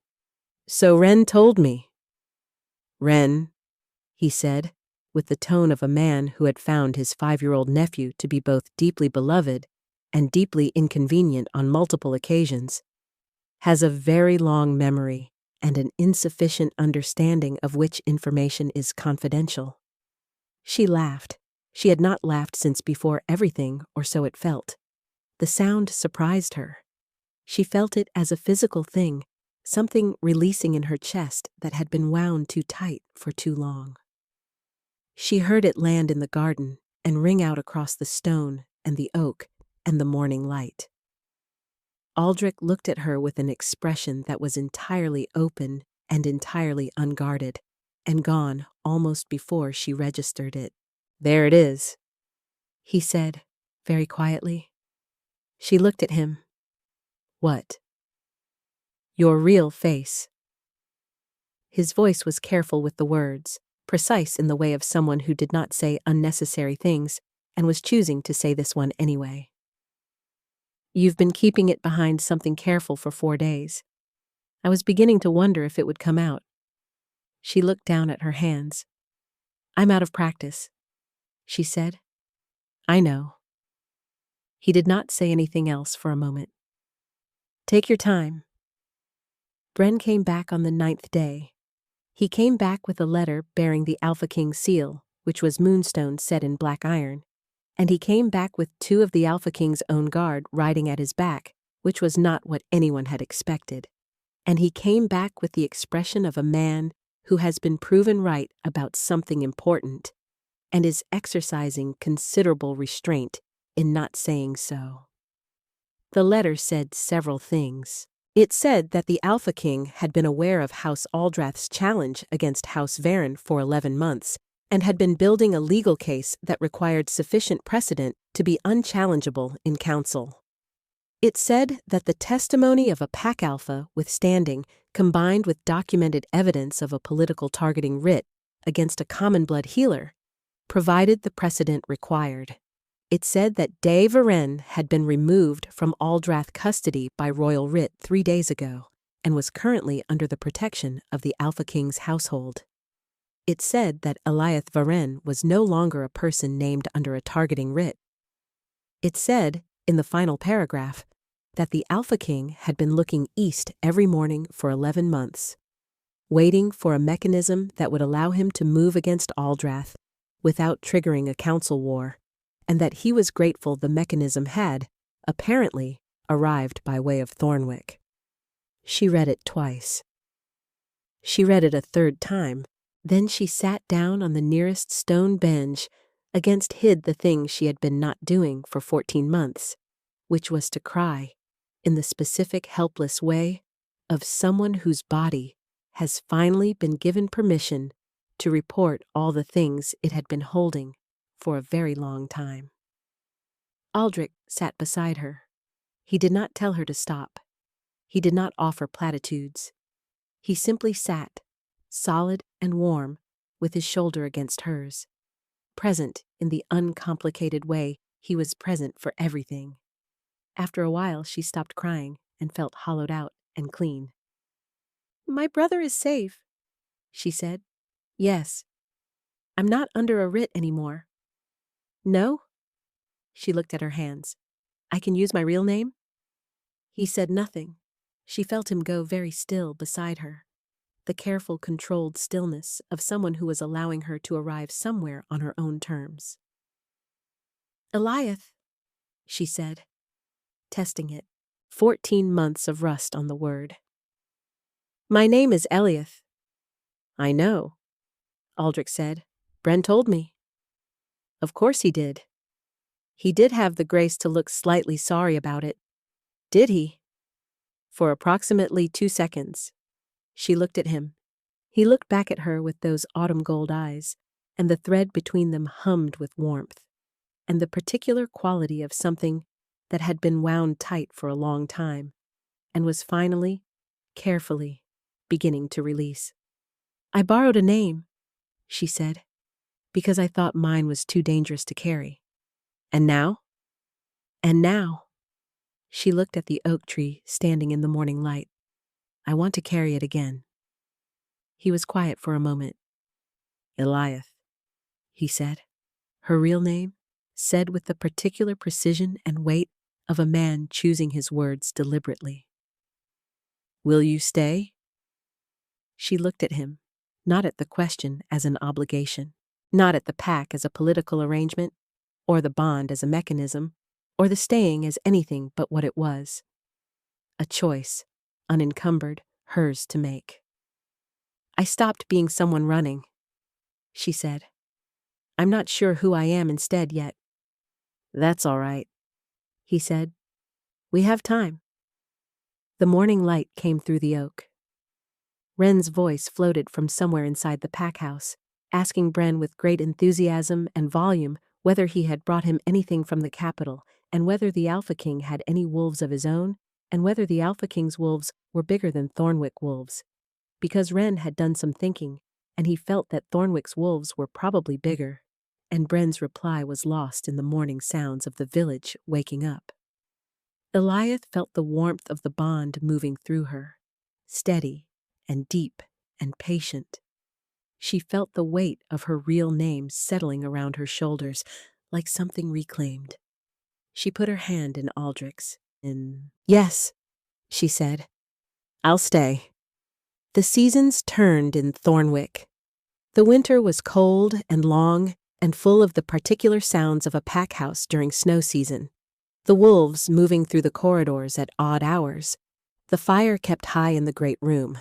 So Ren told me." "Ren," he said, with the tone of a man who had found his 5-year-old nephew to be both deeply beloved and deeply inconvenient on multiple occasions, "has a very long memory and an insufficient understanding of which information is confidential." She laughed. She had not laughed since before everything, or so it felt. The sound surprised her. She felt it as a physical thing, something releasing in her chest that had been wound too tight for too long. She heard it land in the garden, and ring out across the stone and the oak and the morning light. Aldrich looked at her with an expression that was entirely open and entirely unguarded, and gone almost before she registered it. "There it is," he said, very quietly. She looked at him. "What?" "Your real face." His voice was careful with the words, precise in the way of someone who did not say unnecessary things and was choosing to say this one anyway. "You've been keeping it behind something careful for 4 days. I was beginning to wonder if it would come out." She looked down at her hands. "I'm out of practice," she said. "I know." He did not say anything else for a moment. "Take your time." Bren came back on the 9th day. He came back with a letter bearing the Alpha King's seal, which was moonstone set in black iron, and he came back with 2 of the Alpha King's own guard riding at his back, which was not what anyone had expected. And he came back with the expression of a man who has been proven right about something important and is exercising considerable restraint in not saying so. The letter said several things. It said that the Alpha King had been aware of House Aldrath's challenge against House Varen for 11 months and had been building a legal case that required sufficient precedent to be unchallengeable in council. It said that the testimony of a pack alpha withstanding, combined with documented evidence of a political targeting writ against a common blood healer, provided the precedent required. It said that De Varen had been removed from Aldrath custody by royal writ 3 days ago and was currently under the protection of the Alpha King's household. It said that Eliath Varen was no longer a person named under a targeting writ. It said, in the final paragraph, that the Alpha King had been looking east every morning for 11 months, waiting for a mechanism that would allow him to move against Aldrath without triggering a council war, and that he was grateful the mechanism had, apparently, arrived by way of Thornwick. She read it twice. She read it a 3rd time. Then she sat down on the nearest stone bench against hid the thing she had been not doing for 14 months, which was to cry, in the specific helpless way of someone whose body has finally been given permission to report all the things it had been holding for a very long time. Aldrich sat beside her. He did not tell her to stop. He did not offer platitudes. He simply sat, solid and warm, with his shoulder against hers, present in the uncomplicated way he was present for everything. After a while, she stopped crying and felt hollowed out and clean. "My brother is safe," she said. "Yes. I'm not under a writ anymore." "No?" She looked at her hands. "I can use my real name?" He said nothing. She felt him go very still beside her, the careful, controlled stillness of someone who was allowing her to arrive somewhere on her own terms. "Eliath," she said, testing it, 14 months of rust on the word. "My name is Eliath." "I know," Aldrich said. "Bren told me." "Of course he did." He did have the grace to look slightly sorry about it. "Did he?" For approximately 2 seconds. She looked at him. He looked back at her with those autumn gold eyes, and the thread between them hummed with warmth, and the particular quality of something that had been wound tight for a long time, and was finally, carefully, beginning to release. "I borrowed a name," she said, "because I thought mine was too dangerous to carry. And now?" "And now," she looked at the oak tree standing in the morning light, "I want to carry it again." He was quiet for a moment. "Eliath," he said, her real name, said with the particular precision and weight of a man choosing his words deliberately. "Will you stay?" She looked at him, not at the question as an obligation, not at the pack as a political arrangement, or the bond as a mechanism, or the staying as anything but what it was. A choice, unencumbered, hers to make. "I stopped being someone running," she said. I'm not sure who I am instead yet." "That's all right," he said. "We have time." The morning light came through the oak. Wren's voice floated from somewhere inside the pack house, asking Bren with great enthusiasm and volume whether he had brought him anything from the capital, and whether the Alpha King had any wolves of his own, and whether the Alpha King's wolves were bigger than Thornwick wolves. Because Wren had done some thinking, and he felt that Thornwick's wolves were probably bigger, and Bren's reply was lost in the morning sounds of the village waking up. Eliath felt the warmth of the bond moving through her, steady and deep and patient. She felt the weight of her real name settling around her shoulders like something reclaimed. She put her hand in Aldrich's. "Yes," she said. "I'll stay." The seasons turned in Thornwick. The winter was cold and long and full of the particular sounds of a pack house during snow season. The wolves moving through the corridors at odd hours. The fire kept high in the great room.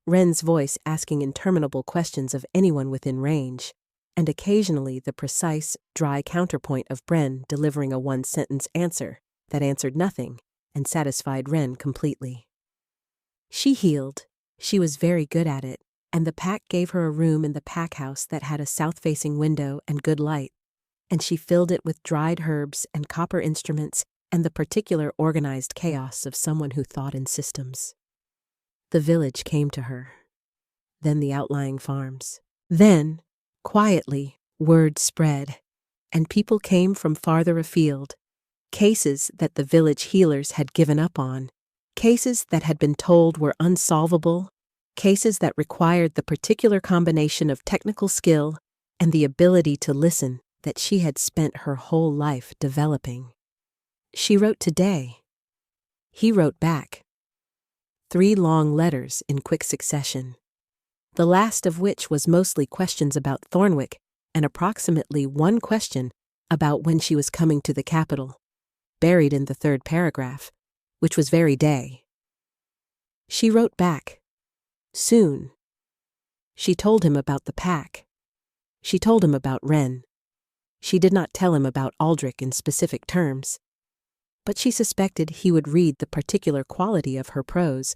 Wren's voice asking interminable questions of anyone within range, and occasionally the precise, dry counterpoint of Bren delivering a one-sentence answer that answered nothing and satisfied Wren completely. She healed. She was very good at it, and the pack gave her a room in the pack house that had a south-facing window and good light, and she filled it with dried herbs and copper instruments and the particular organized chaos of someone who thought in systems. The village came to her. Then the outlying farms. Then, quietly, word spread, and people came from farther afield. Cases that the village healers had given up on, cases that had been told were unsolvable, cases that required the particular combination of technical skill and the ability to listen that she had spent her whole life developing. She wrote today. He wrote back. 3 long letters in quick succession, the last of which was mostly questions about Thornwick and approximately 1 question about when she was coming to the capital, buried in the 3rd paragraph, which was very day. She wrote back. Soon. She told him about the pack. She told him about Wren. She did not tell him about Aldrich in specific terms, but she suspected he would read the particular quality of her prose,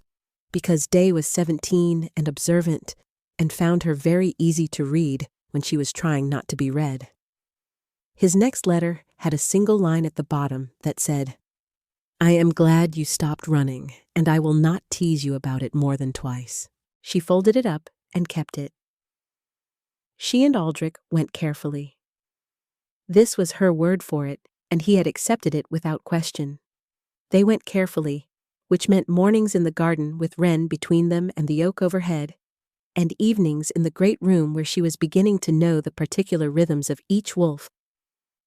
because Day was 17 and observant and found her very easy to read when she was trying not to be read. His next letter had a single line at the bottom that said, "I am glad you stopped running, and I will not tease you about it more than twice." She folded it up and kept it. She and Aldrich went carefully. This was her word for it, and he had accepted it without question. They went carefully, which meant mornings in the garden with Wren between them and the oak overhead, and evenings in the great room where she was beginning to know the particular rhythms of each wolf,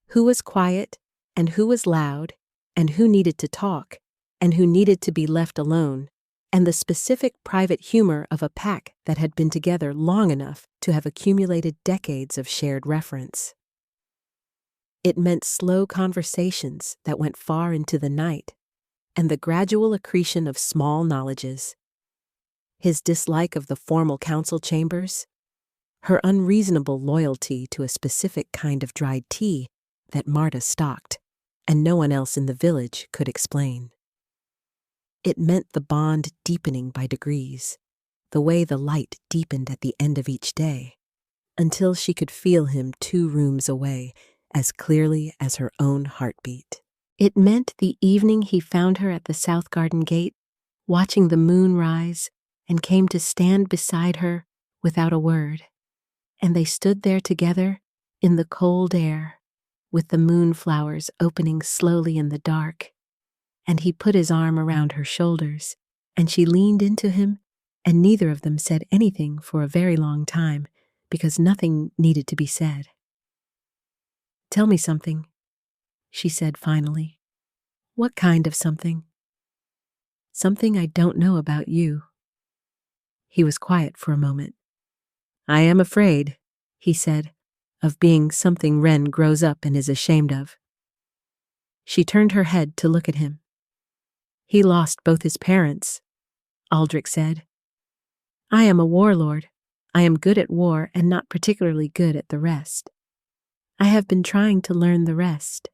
who was quiet and who was loud, and who needed to talk, and who needed to be left alone, and the specific private humor of a pack that had been together long enough to have accumulated decades of shared reference. It meant slow conversations that went far into the night, and the gradual accretion of small knowledges. His dislike of the formal council chambers, her unreasonable loyalty to a specific kind of dried tea that Marta stocked, and no one else in the village could explain. It meant the bond deepening by degrees, the way the light deepened at the end of each day, until she could feel him 2 rooms away as clearly as her own heartbeat. It meant the evening he found her at the South Garden gate, watching the moon rise, and came to stand beside her without a word. And they stood there together in the cold air, with the moonflowers opening slowly in the dark, and he put his arm around her shoulders, and she leaned into him, and neither of them said anything for a very long time, because nothing needed to be said. "Tell me something," she said finally. "What kind of something?" "Something I don't know about you." He was quiet for a moment. "I am afraid," he said, "of being something Wren grows up and is ashamed of." She turned her head to look at him. "He lost both his parents," Aldrich said. "I am a warlord. I am good at war and not particularly good at the rest." I have been trying to learn the rest.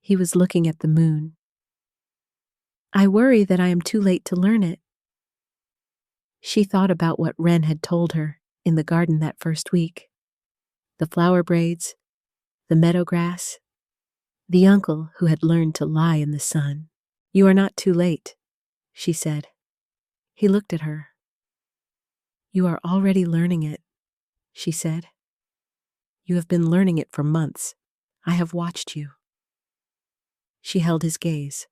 He was looking at the moon. I worry that I am too late to learn it. She thought about what Wren had told her in the garden that first week. The flower braids, the meadow grass, the uncle who had learned to lie in the sun. You are not too late, she said. He looked at her. You are already learning it, she said. You have been learning it for months. I have watched you. She held his gaze.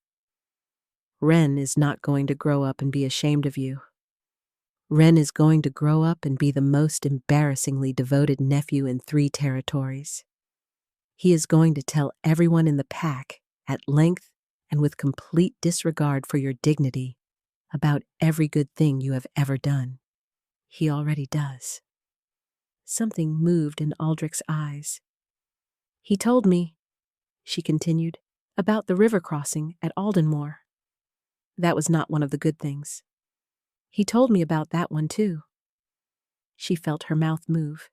Wren is not going to grow up and be ashamed of you. Wren is going to grow up and be the most embarrassingly devoted nephew in 3 territories. He is going to tell everyone in the pack, at length and with complete disregard for your dignity, about every good thing you have ever done. He already does. Something moved in Aldrich's eyes. He told me, she continued, about the river crossing at Aldenmore. That was not one of the good things. He told me about that one too. She felt her mouth move.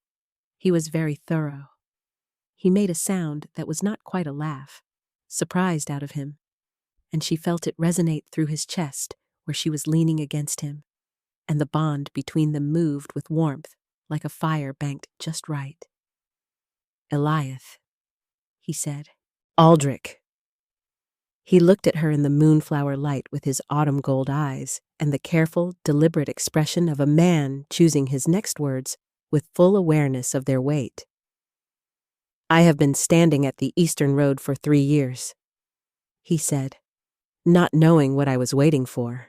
He was very thorough. He made a sound that was not quite a laugh, surprised out of him, and she felt it resonate through his chest where she was leaning against him, and the bond between them moved with warmth like a fire banked just right. Eliath, he said. Aldrich. He looked at her in the moonflower light with his autumn gold eyes and the careful, deliberate expression of a man choosing his next words with full awareness of their weight. I have been standing at the Eastern Road for 3 years, he said, not knowing what I was waiting for.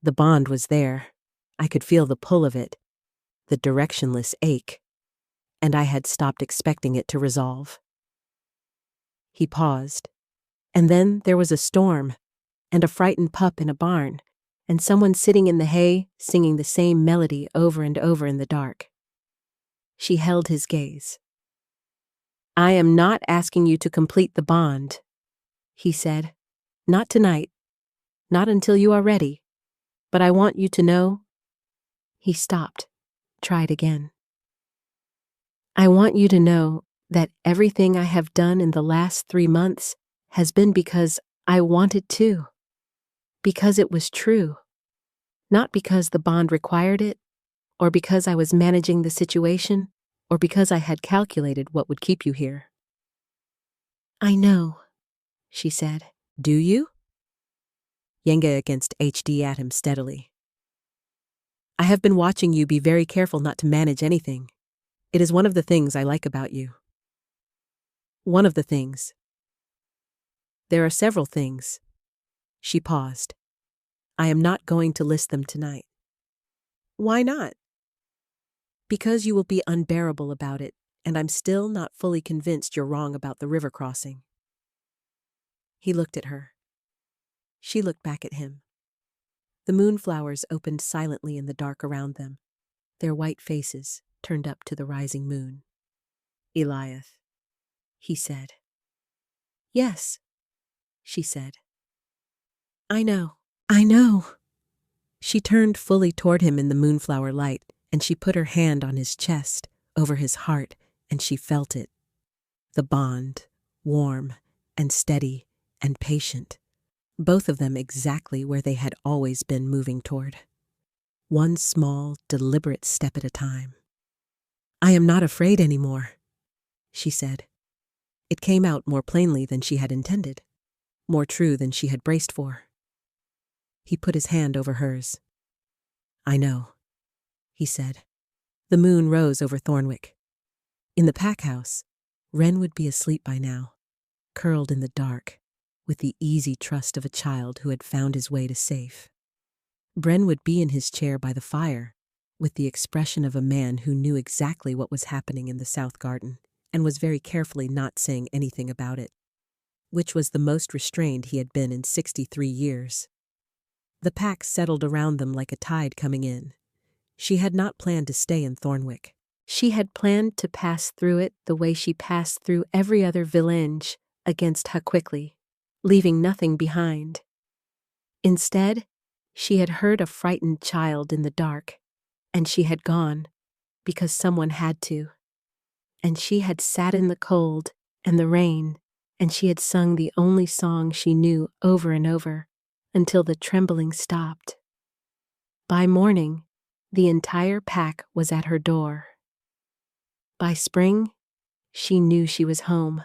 The bond was there. I could feel the pull of it, the directionless ache, and I had stopped expecting it to resolve. He paused, and then there was a storm, and a frightened pup in a barn, and someone sitting in the hay singing the same melody over and over in the dark. She held his gaze. I am not asking you to complete the bond, he said. Not tonight, not until you are ready, but I want you to know. He stopped, tried again. I want you to know that everything I have done in the last 3 months has been because I wanted to, because it was true, not because the bond required it, or because I was managing the situation, or because I had calculated what would keep you here. I know, she said. Do you? Yenga against HD at him steadily. I have been watching you be very careful not to manage anything. It is one of the things I like about you. One of the things. There are several things. She paused. I am not going to list them tonight. Why not? Because you will be unbearable about it, and I'm still not fully convinced you're wrong about the river crossing. He looked at her. She looked back at him. The moonflowers opened silently in the dark around them, their white faces turned up to the rising moon. Eliath, he said. Yes, she said. I know. She turned fully toward him in the moonflower light, and she put her hand on his chest, over his heart, and she felt it. The bond, warm and steady and patient, both of them exactly where they had always been moving toward. One small, deliberate step at a time. I am not afraid anymore, she said. It came out more plainly than she had intended, more true than she had braced for. He put his hand over hers. I know, he said. The moon rose over Thornwick. In the pack house, Wren would be asleep by now, curled in the dark, with the easy trust of a child who had found his way to safe. Bren would be in his chair by the fire, with the expression of a man who knew exactly what was happening in the South Garden, and was very carefully not saying anything about it, which was the most restrained he had been in 63 years. The pack settled around them like a tide coming in. She had not planned to stay in Thornwick. She had planned to pass through it the way she passed through every other village against Haquickly, leaving nothing behind. Instead, she had heard a frightened child in the dark, and she had gone, because someone had to. and she had sat in the cold and the rain, and she had sung the only song she knew over and over, until the trembling stopped. By morning, the entire pack was at her door. By spring, she knew she was home.